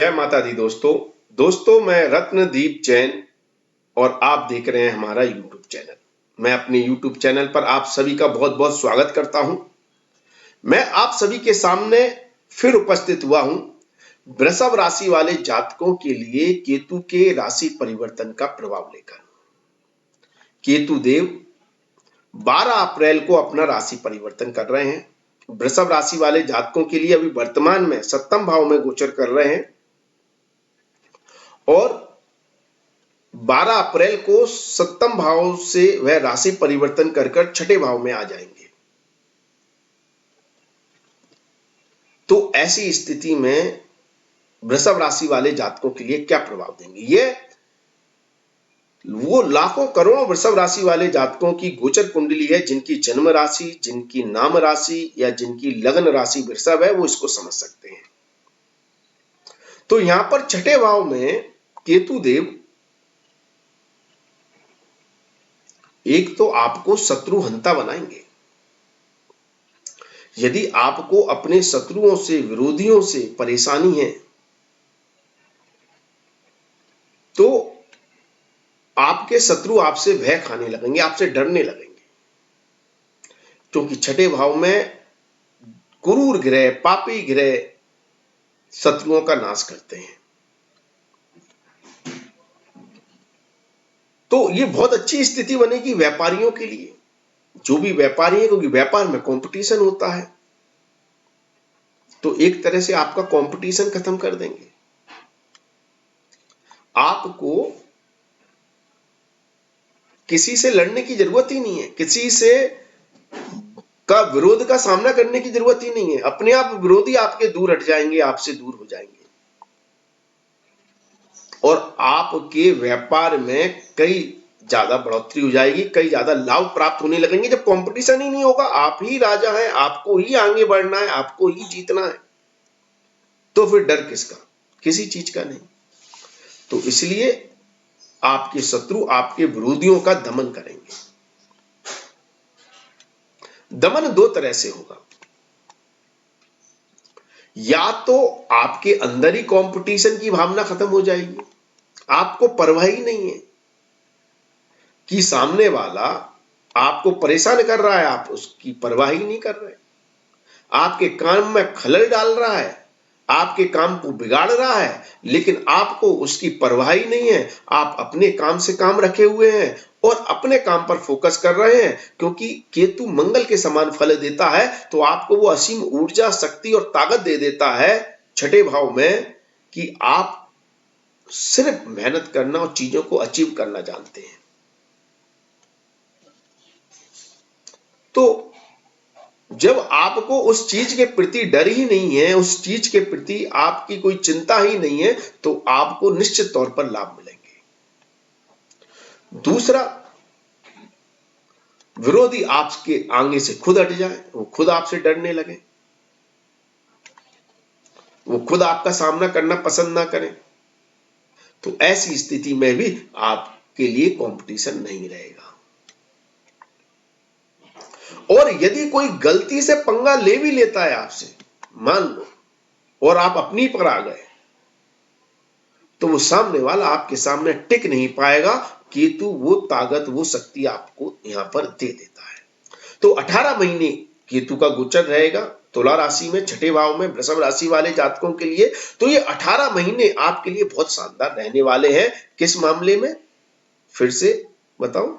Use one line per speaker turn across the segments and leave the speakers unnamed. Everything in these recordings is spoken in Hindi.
जय माता दी दोस्तों मैं रत्नदीप जैन और आप देख रहे हैं हमारा यूट्यूब चैनल। मैं अपने यूट्यूब चैनल पर आप सभी का बहुत बहुत स्वागत करता हूं। मैं आप सभी के सामने फिर उपस्थित हुआ हूं वृषभ राशि वाले जातकों के लिए केतु के राशि परिवर्तन का प्रभाव लेकर। केतु देव 12 अप्रैल को अपना राशि परिवर्तन कर रहे हैं। वृषभ राशि वाले जातकों के लिए अभी वर्तमान में सप्तम भाव में गोचर कर रहे हैं और 12 अप्रैल को सप्तम भाव से वह राशि परिवर्तन कर छठे भाव में आ जाएंगे। तो ऐसी स्थिति में वृषभ राशि वाले जातकों के लिए क्या प्रभाव देंगे? ये वो लाखों करोड़ों वृषभ राशि वाले जातकों की गोचर कुंडली है, जिनकी जन्म राशि, जिनकी नाम राशि या जिनकी लग्न राशि वृषभ है, वो इसको समझ सकते हैं। तो यहां पर छठे भाव में केतु देव एक तो आपको शत्रु हंता बनाएंगे। यदि आपको अपने शत्रुओं से, विरोधियों से परेशानी है तो आपके शत्रु आपसे भय खाने लगेंगे, आपसे डरने लगेंगे, क्योंकि छठे भाव में क्रूर ग्रह, पापी ग्रह शत्रुओं का नाश करते हैं। तो ये बहुत अच्छी स्थिति बनेगी व्यापारियों के लिए, जो भी व्यापारी है, क्योंकि व्यापार में कंपटीशन होता है। तो एक तरह से आपका कंपटीशन खत्म कर देंगे। आपको किसी से लड़ने की जरूरत ही नहीं है, किसी से का विरोध का सामना करने की जरूरत ही नहीं है। अपने आप विरोधी आपके दूर हट जाएंगे, आपसे दूर हो जाएंगे और आपके व्यापार में कई ज्यादा बढ़ोतरी हो जाएगी, कई ज्यादा लाभ प्राप्त होने लगेंगे। जब कंपटीशन ही नहीं होगा, आप ही राजा हैं, आपको ही आगे बढ़ना है, आपको ही जीतना है, तो फिर डर किसका? किसी चीज का नहीं। तो इसलिए आपके शत्रु आपके विरोधियों का दमन करेंगे। दमन दो तरह से होगा, या तो आपके अंदर ही कंपटीशन की भावना खत्म हो जाएगी, आपको परवाह ही नहीं है कि सामने वाला आपको परेशान कर रहा है, आप उसकी परवाह ही नहीं कर रहे, आपके काम में खलल डाल रहा है, आपके काम को बिगाड़ रहा है, लेकिन आपको उसकी परवाह ही नहीं है। आप अपने काम से काम रखे हुए हैं और अपने काम पर फोकस कर रहे हैं, क्योंकि केतु मंगल के समान फल देता है। तो आपको वो असीम ऊर्जा, शक्ति और ताकत दे देता है छठे भाव में कि आप सिर्फ मेहनत करना और चीजों को अचीव करना जानते हैं। तो जब आपको उस चीज के प्रति डर ही नहीं है, उस चीज के प्रति आपकी कोई चिंता ही नहीं है, तो आपको निश्चित तौर पर लाभ मिलेंगे। दूसरा, विरोधी आपके आगे से खुद हट जाए, वो खुद आपसे डरने लगे, वो खुद आपका सामना करना पसंद ना करें, तो ऐसी स्थिति में भी आपके लिए कंपटीशन नहीं रहेगा। और यदि कोई गलती से पंगा ले भी लेता है आपसे, मान लो, और आप अपनी पर आ गए, तो वो सामने वाला आपके सामने टिक नहीं पाएगा। केतु वो ताकत, वो शक्ति आपको यहां पर दे देता है। तो 18 महीने केतु का गोचर रहेगा तुला राशि में, छठे भाव में वृषभ राशि वाले जातकों के लिए। तो ये 18 महीने आपके लिए बहुत शानदार रहने वाले हैं। किस मामले में? फिर से बताऊं,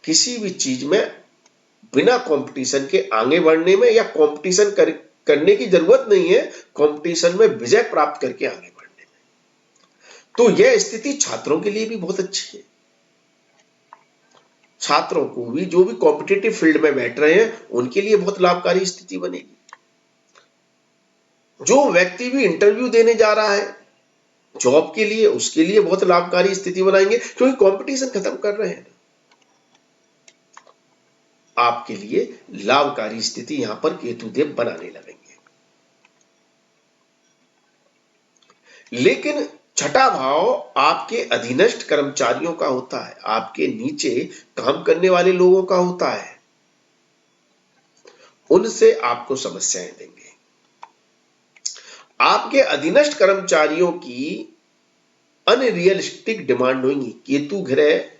किसी भी चीज में बिना कंपटीशन के आगे बढ़ने में, या कंपटीशन करने की जरूरत नहीं है, कंपटीशन में विजय प्राप्त करके आगे बढ़ने में। तो यह स्थिति छात्रों के लिए भी बहुत अच्छी है। छात्रों को भी, जो भी कॉम्पिटिटिव फील्ड में बैठ रहे हैं, उनके लिए बहुत लाभकारी स्थिति बनेगी। जो व्यक्ति भी इंटरव्यू देने जा रहा है जॉब के लिए, उसके लिए बहुत लाभकारी स्थिति बनाएंगे, क्योंकि कंपटीशन खत्म कर रहे हैं। आपके लिए लाभकारी स्थिति यहां पर केतुदेव बनाने लगेंगे। लेकिन छठा भाव आपके अधीनस्थ कर्मचारियों का होता है, आपके नीचे काम करने वाले लोगों का होता है, उनसे आपको समस्याएं देंगे। आपके अधीनस्थ कर्मचारियों की अनरियलिस्टिक डिमांड होंगी। केतु ग्रह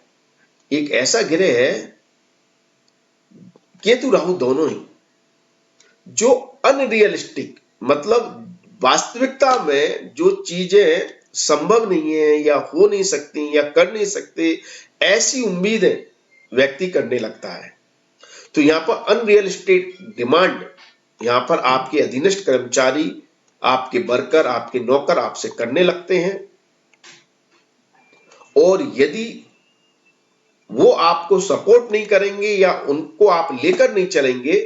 एक ऐसा ग्रह है, केतु राहु दोनों ही, जो अनरियलिस्टिक मतलब वास्तविकता में जो चीजें संभव नहीं है या हो नहीं सकती या कर नहीं सकते, ऐसी उम्मीदें व्यक्ति करने लगता है। तो यहां पर अनरियलिस्टिक डिमांड, यहां पर आपके अधीनस्थ कर्मचारी, आपके वर्कर, आपके नौकर आपसे करने लगते हैं, और यदि वो आपको सपोर्ट नहीं करेंगे या उनको आप लेकर नहीं चलेंगे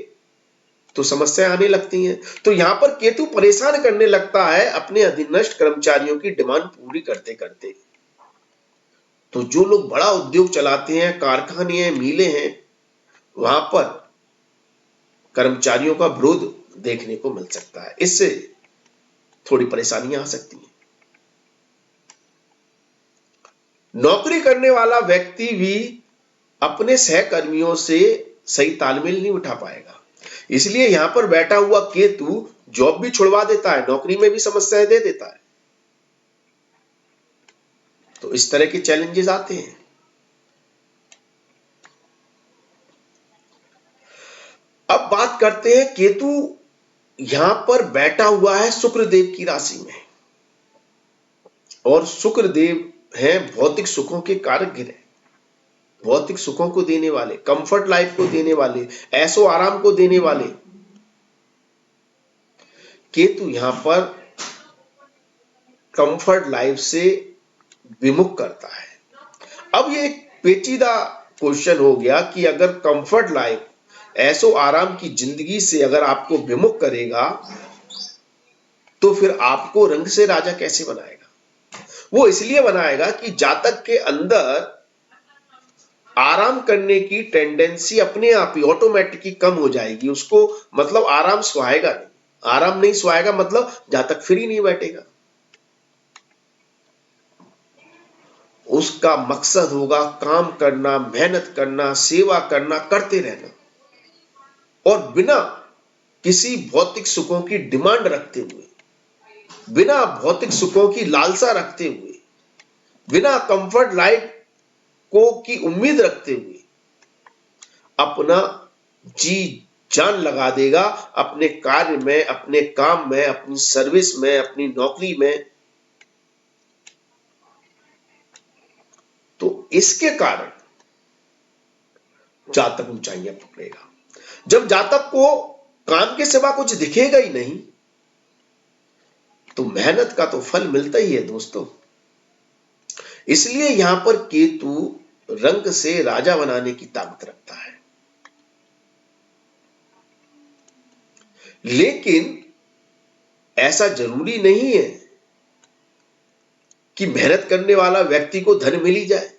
तो समस्या आने लगती हैं। तो यहां पर केतु परेशान करने लगता है अपने अधीनस्थ कर्मचारियों की डिमांड पूरी करते करते। तो जो लोग बड़ा उद्योग चलाते हैं, कारखाने हैं, मिलें हैं, वहां पर कर्मचारियों का विरोध देखने को मिल सकता है। इससे थोड़ी परेशानियां आ सकती हैं। नौकरी करने वाला व्यक्ति भी अपने सहकर्मियों से सही तालमेल नहीं उठा पाएगा, इसलिए यहां पर बैठा हुआ केतु जॉब भी छुड़वा देता है, नौकरी में भी समस्याएं दे देता है। तो इस तरह के चैलेंजेस आते हैं। अब बात करते हैं, केतु यहां पर बैठा हुआ है शुक्रदेव की राशि में, और शुक्रदेव हैं भौतिक सुखों के कारक ग्रह, भौतिक सुखों को देने वाले, कंफर्ट लाइफ को देने वाले, ऐशो आराम को देने वाले। केतु यहां पर कंफर्ट लाइफ से विमुख करता है। अब ये एक पेचीदा क्वेश्चन हो गया कि अगर कंफर्ट लाइफ, ऐशो आराम की जिंदगी से अगर आपको विमुख करेगा तो फिर आपको रंग से राजा कैसे बनाएगा? वो इसलिए बनाएगा कि जातक के अंदर आराम करने की टेंडेंसी अपने आप ही ऑटोमेटिकली कम हो जाएगी। उसको मतलब आराम सुहाएगा नहीं, आराम नहीं सुहाएगा मतलब जातक फ्री नहीं बैठेगा। उसका मकसद होगा काम करना, मेहनत करना, सेवा करना, करते रहना, और बिना किसी भौतिक सुखों की डिमांड रखते हुए, बिना भौतिक सुखों की लालसा रखते हुए, बिना कंफर्ट लाइफ को की उम्मीद रखते हुए अपना जी जान लगा देगा अपने कार्य में, अपने काम में, अपनी सर्विस में, अपनी नौकरी में। तो इसके कारण जातक ऊंचाइयां पकड़ेगा। जब जातक को काम के सिवा कुछ दिखेगा ही नहीं तो मेहनत का तो फल मिलता ही है दोस्तों। इसलिए यहां पर केतु रंग से राजा बनाने की ताकत रखता है। लेकिन ऐसा जरूरी नहीं है कि मेहनत करने वाला व्यक्ति को धन मिल ही जाए,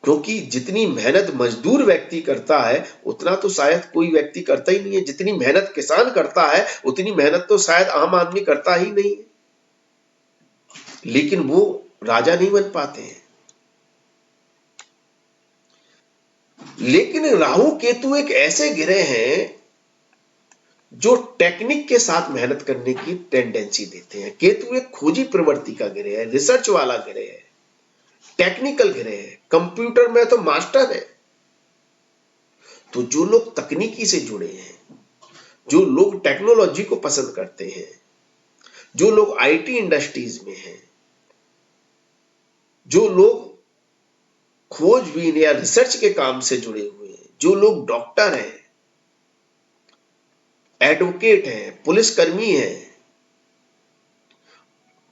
क्योंकि जितनी मेहनत मजदूर व्यक्ति करता है उतना तो शायद कोई व्यक्ति करता ही नहीं है। जितनी मेहनत किसान करता है उतनी मेहनत तो शायद आम आदमी करता ही नहीं है, लेकिन वो राजा नहीं बन पाते हैं। लेकिन राहु केतु एक ऐसे ग्रह हैं जो टेक्निक के साथ मेहनत करने की टेंडेंसी देते हैं। केतु एक खोजी प्रवृत्ति का ग्रह है, रिसर्च वाला ग्रह है, टेक्निकल ग्रह है, कंप्यूटर में तो मास्टर है। तो जो लोग तकनीकी से जुड़े हैं, जो लोग टेक्नोलॉजी को पसंद करते हैं, जो लोग आईटी इंडस्ट्रीज में हैं, जो लोग खोजबीन या रिसर्च के काम से जुड़े हुए हैं, जो लोग डॉक्टर हैं, एडवोकेट हैं, पुलिसकर्मी हैं,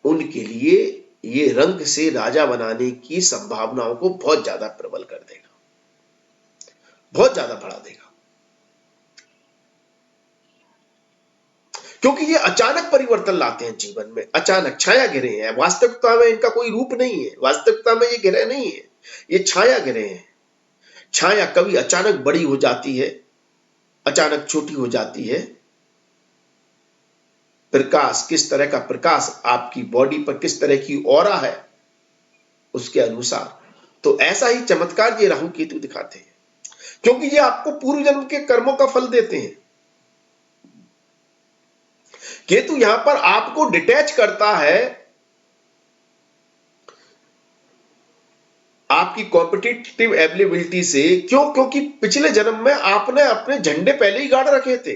उनके लिए ये रंग से राजा बनाने की संभावनाओं को बहुत ज्यादा प्रबल कर देगा, बहुत ज्यादा बढ़ा देगा। क्योंकि ये अचानक परिवर्तन लाते हैं जीवन में, अचानक छाया ग्रह हैं। वास्तविकता में इनका कोई रूप नहीं है, वास्तविकता में ये ग्रह नहीं है, ये छाया ग्रह हैं। छाया कभी अचानक बड़ी हो जाती है, अचानक छोटी हो जाती है। प्रकाश, किस तरह का प्रकाश आपकी बॉडी पर, किस तरह की ऑरा है, उसके अनुसार। तो ऐसा ही चमत्कार ये राहु केतु दिखाते हैं, क्योंकि ये आपको पूर्व जन्म के कर्मों का फल देते हैं। केतु यहां पर आपको डिटैच करता है आपकी कॉम्पिटिटिव एबिलिटी से। क्यों? क्योंकि पिछले जन्म में आपने अपने झंडे पहले ही गाड़ रखे थे,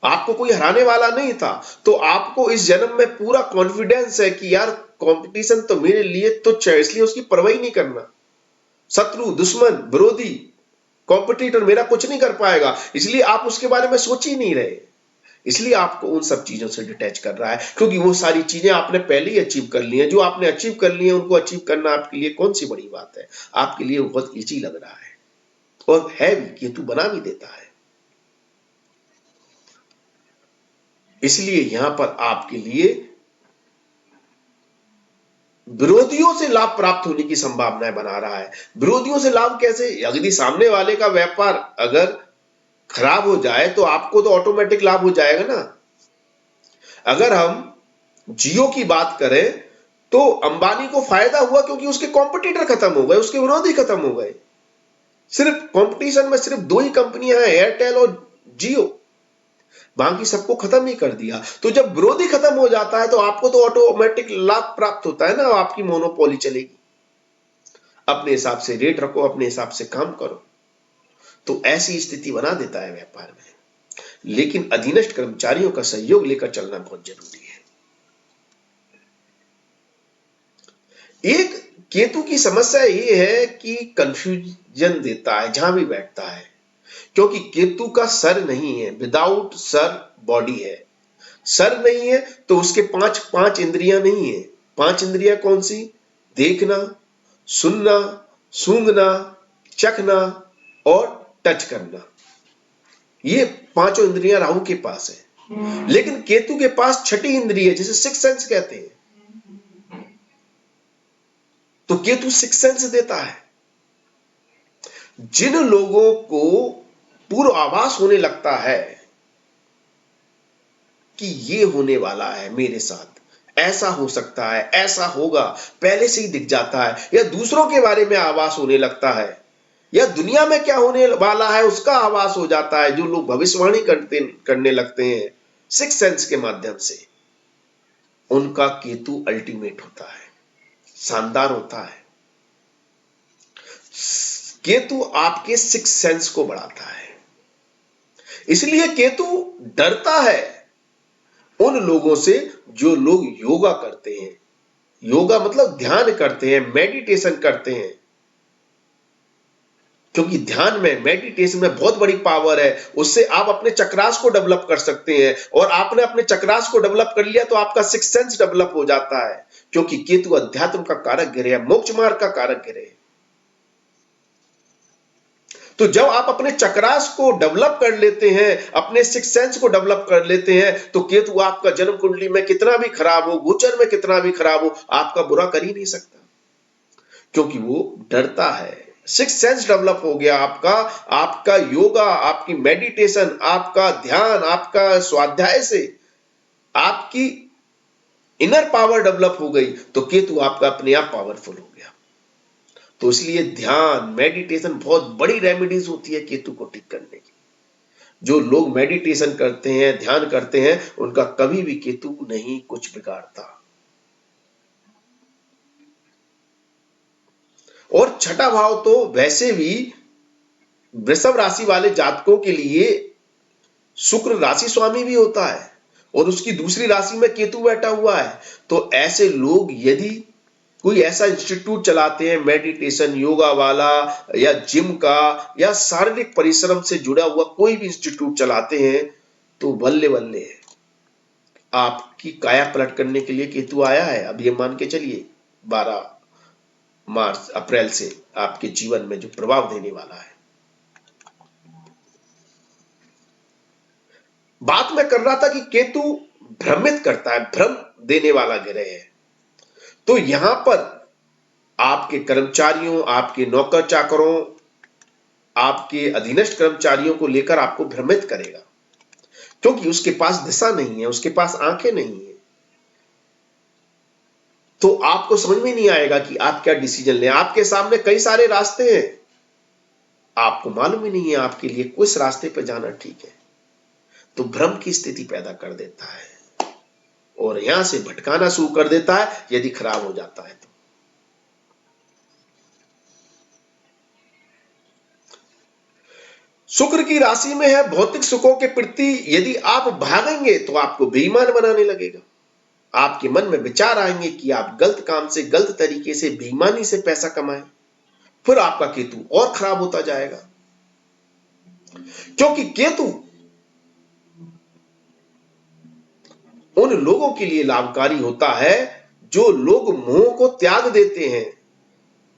आपको कोई हराने वाला नहीं था। तो आपको इस जन्म में पूरा कॉन्फिडेंस है कि यार कंपटीशन तो मेरे लिए तुच्छ है, इसलिए उसकी परवाह ही नहीं करना। शत्रु, दुश्मन, विरोधी, कॉम्पिटिटर मेरा कुछ नहीं कर पाएगा, इसलिए आप उसके बारे में सोच ही नहीं रहे। इसलिए आपको उन सब चीजों से डिटैच कर रहा है, क्योंकि वो सारी चीजें आपने पहले ही अचीव कर ली हैं। जो आपने अचीव कर ली है, उनको अचीव करना आपके लिए कौन सी बड़ी बात है, आपके लिए बहुत ईजी लग रहा है, और है भी, केतु बना भी देता है। इसलिए यहां पर आपके लिए विरोधियों से लाभ प्राप्त होने की संभावनाएं बना रहा है। विरोधियों से लाभ कैसे? यदि सामने वाले का व्यापार अगर खराब हो जाए तो आपको तो ऑटोमेटिक लाभ हो जाएगा ना। अगर हम जियो की बात करें तो अंबानी को फायदा हुआ क्योंकि उसके कॉम्पिटिटर खत्म हो गए, उसके विरोधी खत्म हो गए। सिर्फ कंपटीशन में सिर्फ दो ही कंपनियां हैं, एयरटेल और जियो, बाकी सबको खत्म ही कर दिया। तो जब विरोधी खत्म हो जाता है तो आपको तो ऑटोमेटिक लाभ प्राप्त होता है ना, आपकी मोनोपोली चलेगी। अपने हिसाब से रेट रखो, अपने हिसाब से काम करो, तो ऐसी स्थिति बना देता है व्यापार में। लेकिन अधीनस्थ कर्मचारियों का सहयोग लेकर चलना बहुत जरूरी है। एक केतु की समस्या ये है कि कंफ्यूजन देता है जहां भी बैठता है, क्योंकि केतु का सर नहीं है, विदाउट सर बॉडी है। सर नहीं है तो उसके पांच पांच इंद्रियां नहीं है। पांच इंद्रियां कौन सी? देखना, सुनना, सूंघना, चखना और टच करना। ये पांचों इंद्रियां राहु के पास है। लेकिन केतु के पास छठी इंद्रिय है, जिसे सिक्स सेंस कहते हैं। तो केतु सिक्स सेंस देता है। जिन लोगों को पूर्वाभास होने लगता है कि ये होने वाला है मेरे साथ, ऐसा हो सकता है, ऐसा होगा, पहले से ही दिख जाता है, या दूसरों के बारे में आभास होने लगता है, या दुनिया में क्या होने वाला है उसका आभास हो जाता है, जो लोग भविष्यवाणी करने लगते हैं सिक्स सेंस के माध्यम से, उनका केतु अल्टीमेट होता है, शानदार होता है। केतु आपके सिक्स सेंस को बढ़ाता है। इसलिए केतु डरता है उन लोगों से जो लोग योगा करते हैं। योगा मतलब ध्यान करते हैं, मेडिटेशन करते हैं, क्योंकि ध्यान में, मेडिटेशन में बहुत बड़ी पावर है। उससे आप अपने चक्रास को डेवलप कर सकते हैं, और आपने अपने चक्रास को डेवलप कर लिया तो आपका सिक्स सेंस डेवलप हो जाता है, क्योंकि केतु अध्यात्म का कारक ग्रह है, मोक्ष मार्ग का कारक ग्रह है। तो जब आप अपने चक्रास को डेवलप कर लेते हैं, अपने सिक्स सेंस को डेवलप कर लेते हैं, तो केतु आपका जन्म कुंडली में कितना भी खराब हो, गोचर में कितना भी खराब हो, आपका बुरा कर ही नहीं सकता, क्योंकि वो डरता है। सिक्स सेंस डेवलप हो गया आपका, आपका योगा, आपकी मेडिटेशन, आपका ध्यान, आपका स्वाध्याय से आपकी इनर पावर डेवलप हो गई, तो केतु आपका अपने आप पावरफुल हो गया। तो इसलिए ध्यान, मेडिटेशन बहुत बड़ी रेमेडीज होती है केतु को ठीक करने की। जो लोग मेडिटेशन करते हैं, ध्यान करते हैं, उनका कभी भी केतु नहीं कुछ बिगाड़ता। और छठा भाव तो वैसे भी वृषभ राशि वाले जातकों के लिए शुक्र राशि स्वामी भी होता है, और उसकी दूसरी राशि में केतु बैठा हुआ है। तो ऐसे लोग यदि कोई ऐसा इंस्टीट्यूट चलाते हैं, मेडिटेशन, योगा वाला, या जिम का, या शारीरिक परिश्रम से जुड़ा हुआ कोई भी इंस्टीट्यूट चलाते हैं, तो बल्ले बल्ले है, आपकी काया पलट करने के लिए केतु आया है। अब ये मान के चलिए 12 मार्च अप्रैल से आपके जीवन में जो प्रभाव देने वाला है। बात मैं कर रहा था कि केतु भ्रमित करता है, भ्रम देने वाला ग्रह है। तो यहां पर आपके कर्मचारियों, आपके नौकर चाकरों, आपके अधीनस्थ कर्मचारियों को लेकर आपको भ्रमित करेगा, क्योंकि उसके पास दिशा नहीं है, उसके पास आंखें नहीं है। तो आपको समझ में नहीं आएगा कि आप क्या डिसीजन लें। आपके सामने कई सारे रास्ते हैं, आपको मालूम ही नहीं है आपके लिए किस रास्ते पर जाना ठीक है। तो भ्रम की स्थिति पैदा कर देता है और यहां से भटकाना शुरू कर देता है यदि खराब हो जाता है तो। शुक्र की राशि में है भौतिक सुखों के प्रति यदि आप भागेंगे तो आपको बेईमान बनाने लगेगा। आपके मन में विचार आएंगे कि आप गलत काम से, गलत तरीके से, बेईमानी से पैसा कमाएं। फिर आपका केतु और खराब होता जाएगा, क्योंकि केतु उन लोगों के लिए लाभकारी होता है जो लोग मोह को त्याग देते हैं।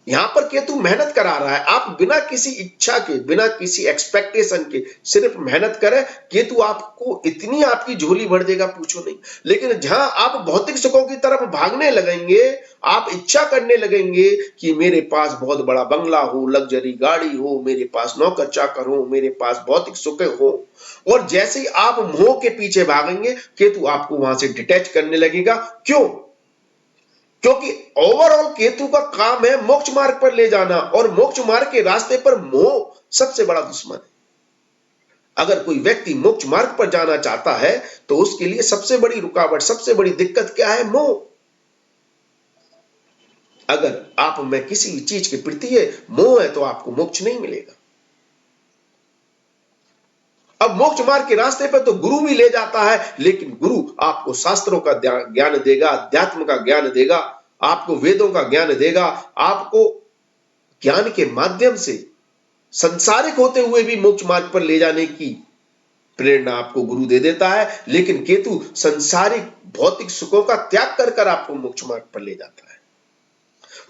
यहां पर केतु मेहनत करा रहा है, आप बिना किसी इच्छा के, बिना किसी एक्सपेक्टेशन के सिर्फ मेहनत करें, केतु आपको इतनी आपकी झोली भर देगा पूछो नहीं। लेकिन जहां आप भौतिक सुखों की तरफ भागने लगेंगे, आप इच्छा करने लगेंगे कि मेरे पास बहुत बड़ा बंगला हो, लग्जरी गाड़ी हो, मेरे पास नौकर चाकर हो, मेरे पास भौतिक सुख हो, और जैसे ही आप मोह के पीछे भागेंगे केतु आपको वहां से डिटैच करने लगेगा। क्यों? क्योंकि ओवरऑल केतु का काम है मोक्ष मार्ग पर ले जाना, और मोक्ष मार्ग के रास्ते पर मोह सबसे बड़ा दुश्मन है। अगर कोई व्यक्ति मोक्ष मार्ग पर जाना चाहता है तो उसके लिए सबसे बड़ी रुकावट, सबसे बड़ी दिक्कत क्या है? मोह। अगर आप में किसी चीज के प्रति है मोह है तो आपको मोक्ष नहीं मिलेगा। अब मोक्ष मार्ग के रास्ते पर तो गुरु भी ले जाता है, लेकिन गुरु आपको शास्त्रों का ज्ञान देगा, अध्यात्म का ज्ञान देगा, आपको वेदों का ज्ञान देगा, आपको ज्ञान के माध्यम से संसारिक होते हुए भी मोक्ष मार्ग पर ले जाने की प्रेरणा आपको गुरु दे देता है। लेकिन केतु संसारिक भौतिक सुखों का त्याग कर कर आपको मोक्ष मार्ग पर ले जाता है।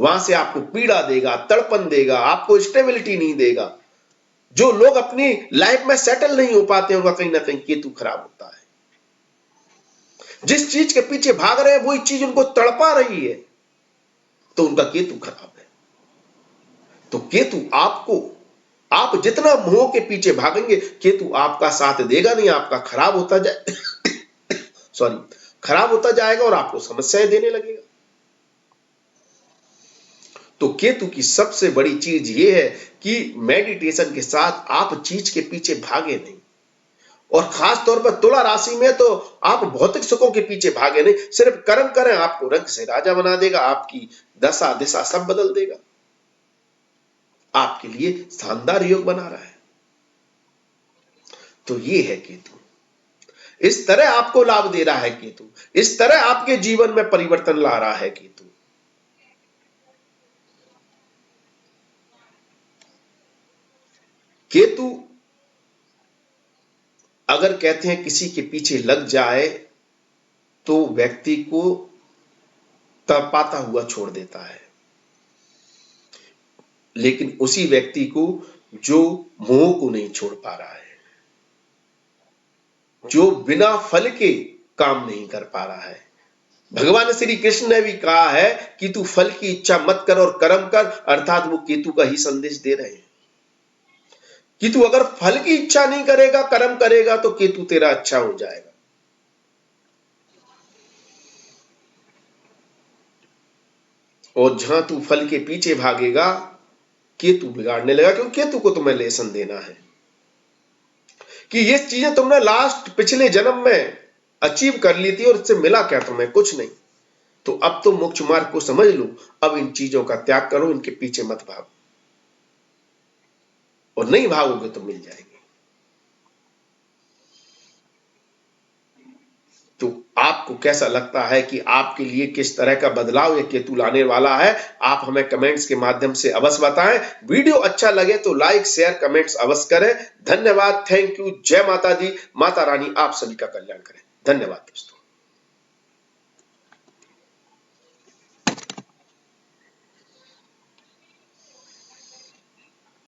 वहां से आपको पीड़ा देगा, तड़पन देगा, आपको स्टेबिलिटी नहीं देगा। जो लोग अपनी लाइफ में सेटल नहीं हो पाते उनका कहीं ना कहीं केतु खराब होता है। जिस चीज के पीछे भाग रहे हैं वही चीज उनको तड़पा रही है तो उनका केतु खराब है। तो केतु आपको, आप जितना मोह के पीछे भागेंगे केतु आपका साथ देगा नहीं, आपका खराब होता जाए खराब होता जाएगा और आपको समस्याएं देने लगेगा। तो केतु की सबसे बड़ी चीज यह है कि मेडिटेशन के साथ आप चीज के पीछे भागे नहीं, और खास तौर पर तुला राशि में तो आप भौतिक सुखों के पीछे भागे नहीं, सिर्फ कर्म करें, आपको रंग से राजा बना देगा, आपकी दशा दिशा सब बदल देगा, आपके लिए शानदार योग बना रहा है। तो ये है केतु, इस तरह आपको लाभ दे रहा है केतु, इस तरह आपके जीवन में परिवर्तन ला रहा है केतु। केतु अगर कहते हैं किसी के पीछे लग जाए तो व्यक्ति को तड़पाता हुआ छोड़ देता है, लेकिन उसी व्यक्ति को जो मोह को नहीं छोड़ पा रहा है, जो बिना फल के काम नहीं कर पा रहा है। भगवान श्री कृष्ण ने भी कहा है कि तू फल की इच्छा मत कर और कर्म कर, अर्थात वो केतु का ही संदेश दे रहे हैं कि तू अगर फल की इच्छा नहीं करेगा, कर्म करेगा तो केतु तेरा अच्छा हो जाएगा। और जहां तू फल के पीछे भागेगा केतु बिगाड़ने लगा, क्योंकि केतु को तुम्हें लेसन देना है कि ये चीजें तुमने लास्ट पिछले जन्म में अचीव कर ली थी और इससे मिला क्या तुम्हें? कुछ नहीं। तो अब तो मोक्ष मार्ग को समझ लो, अब इन चीजों का त्याग करो, इनके पीछे मत भागो, और नहीं भागोगे तो मिल जाएंगे। तो आपको कैसा लगता है कि आपके लिए किस तरह का बदलाव ये केतु लाने वाला है? आप हमें कमेंट्स के माध्यम से अवश्य बताएं। वीडियो अच्छा लगे तो लाइक शेयर कमेंट्स अवश्य करें। धन्यवाद, थैंक यू, जय माता दी, माता रानी आप सभी का कल्याण करें। धन्यवाद दोस्तों।